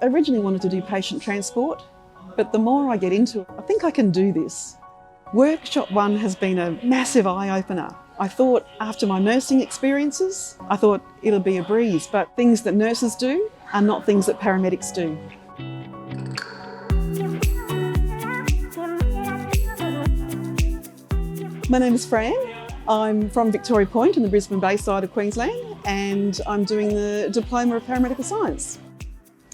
originally wanted to do patient transport, but the more I get into it, I think I can do this. Workshop 1 has been a massive eye-opener. I thought after my nursing experiences, I thought it'll be a breeze, but things that nurses do are not things that paramedics do. My name is Fran. I'm from Victoria Point in the Brisbane Bay side of Queensland, and I'm doing the Diploma of Paramedical Science.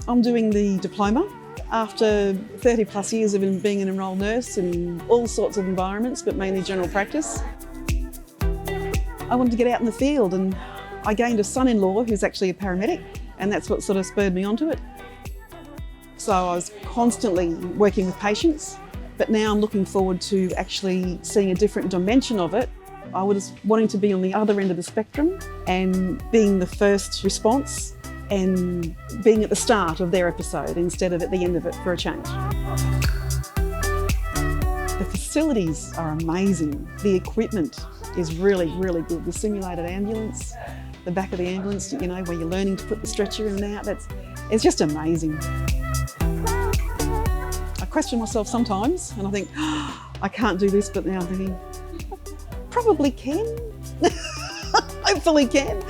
I'm doing the diploma after 30 plus years of being an enrolled nurse in all sorts of environments, but mainly general practice. I wanted to get out in the field, and I gained a son-in-law who's actually a paramedic, and that's what sort of spurred me onto it. So I was constantly working with patients, but now I'm looking forward to actually seeing a different dimension of it. I was wanting to be on the other end of the spectrum and being the first response and being at the start of their episode instead of at the end of it for a change. The facilities are amazing. The equipment is really, really good. The simulated ambulance, the back of the ambulance, you know, where you're learning to put the stretcher in and out, it's just amazing. I question myself sometimes and I think, oh, I can't do this, but now I'm thinking, probably can. Hopefully can.